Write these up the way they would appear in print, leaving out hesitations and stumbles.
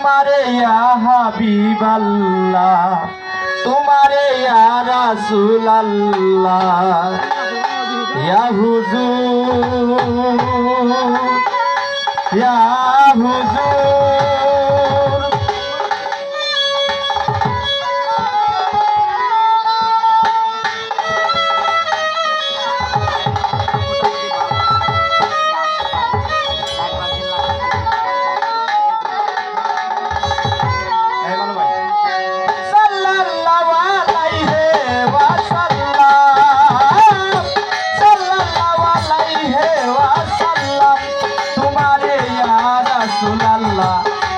तुम्हारे या हबीब अल्लाह, तुम्हारे या रसूल अल्लाह, या हुजूर या हुजूर।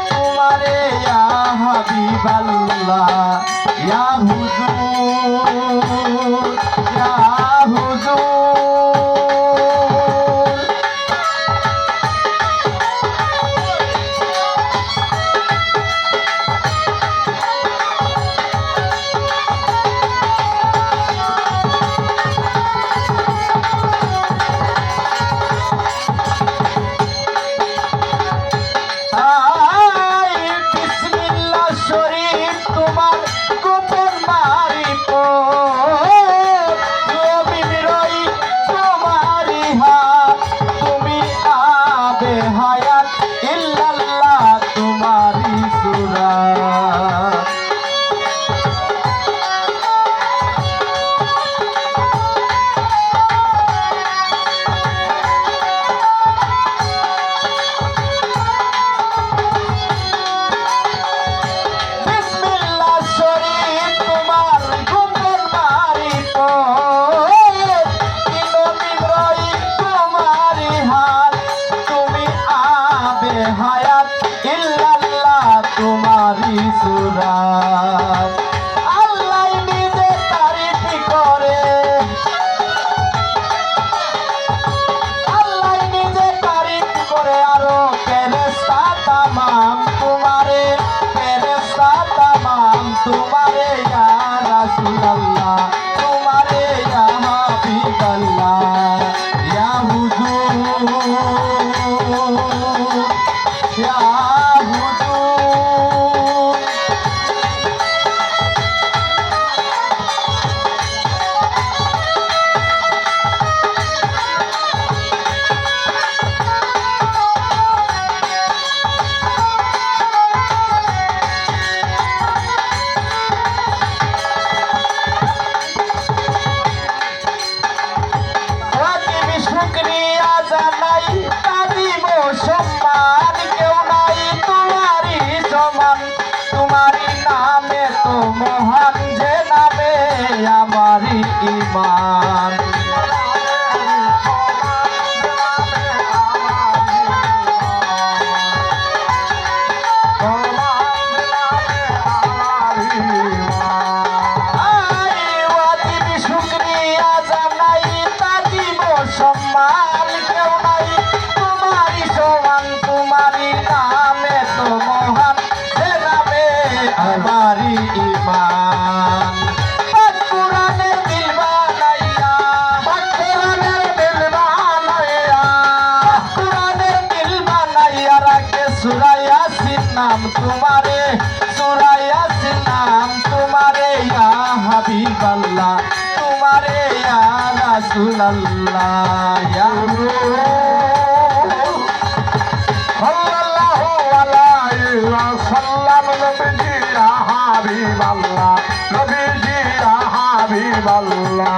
तुम्हारे या हबीब अल्लाह, या हुजूर या हुजूर। तुम्हारी सुरात अल्लाह निजे तारीफ करे, अल्लाह निजे तारीफ करे आरो फेरेस्ता तमाम तुम्हारे, फेरेस्ता तमाम तुम्हारे या रसूल अल्लाह, तुम्हारे या हबीब अल्लाह, या हुजूर या मोहन जे नामे हमारी ईमान। शुक्रिया जानाई ताजीब सम्मान क्यों नहीं तुम्हारी समान, तुम्हारी नामे तो मोहन जे नामे हमारी ईमान। कुराने दिल बनाया, कुराने दिल बनाया, कुराने दिल बनाया रखे सुराया सिन नाम तुम्हारे, सुराया सिन नाम तुम्हारे या हबीब अल्लाह, तुम्हारे या रसूल अल्लाह, या सल्लल्लाहु अलैहि वसल्लम। नबीजी या हबीब अल्लाह, नबीजी या हबीब अल्लाह,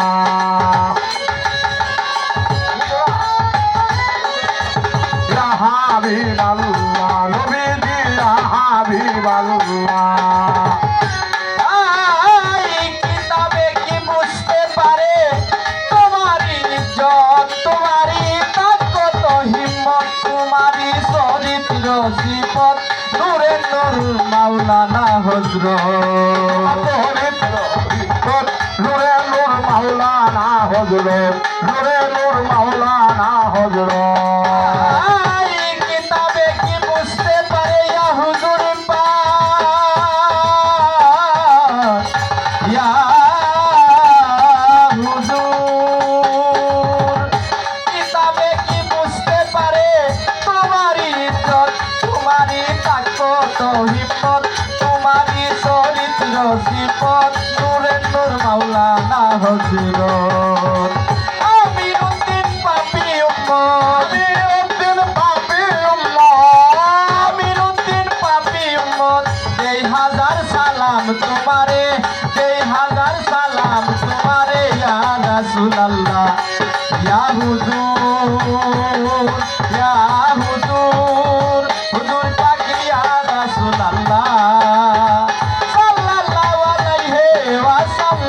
या हबीब अल्लाह, नबीजी या हबीब अल्लाह। किताबे की बुझते पारे तुम्हारी इज्जत, तुम्हारी ताकत हिम्मत, तुम्हारी चरित्र सिफत नूरे नूर মাওলানা হযরত, নূরে নূর মাওলানা হযরত, নূরে নূর মাওলানা হযরত। কিতাবে কি বুঝতে পারে ইয়া হুজুর পাক, ইয়া হুজুর। কিতাবে কি বুঝতে পারে তোমারি ইজ্জত, তোমারি তাকত হিম্মত তোমারই চরিত্র সিফত নূরে নূর মাওলানা হযরত আমিরুদ্দিন পাপী উম্মত আমিরুদ্দিন পাপী উম্মত আমিরুদ্দিন পাপী উম্মত দেই হাজার সালাম তোমারে দেই হাজার সালাম তোমারে ইয়া রাসূলুল্লাহ ইয়া হুজুর ইয়া হুজুর হুজুর পাক ইয়া রাসূলুল্লাহ সাল্লাল্লাহু আলাইহি ওয়াসাল্লাম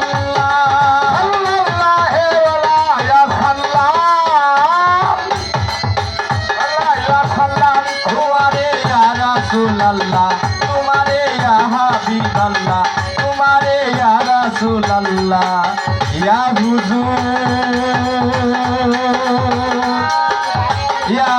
সাল্লাল্লাহু আলাইহি ওয়াসাল্লাম সাল্লাম তোমারে ইয়া রাসূলুল্লাহ তোমারে ইয়া হাবিবাল্লাহ তোমারে ইয়া রাসূলুল্লাহ ইয়া হুজুর ইয়া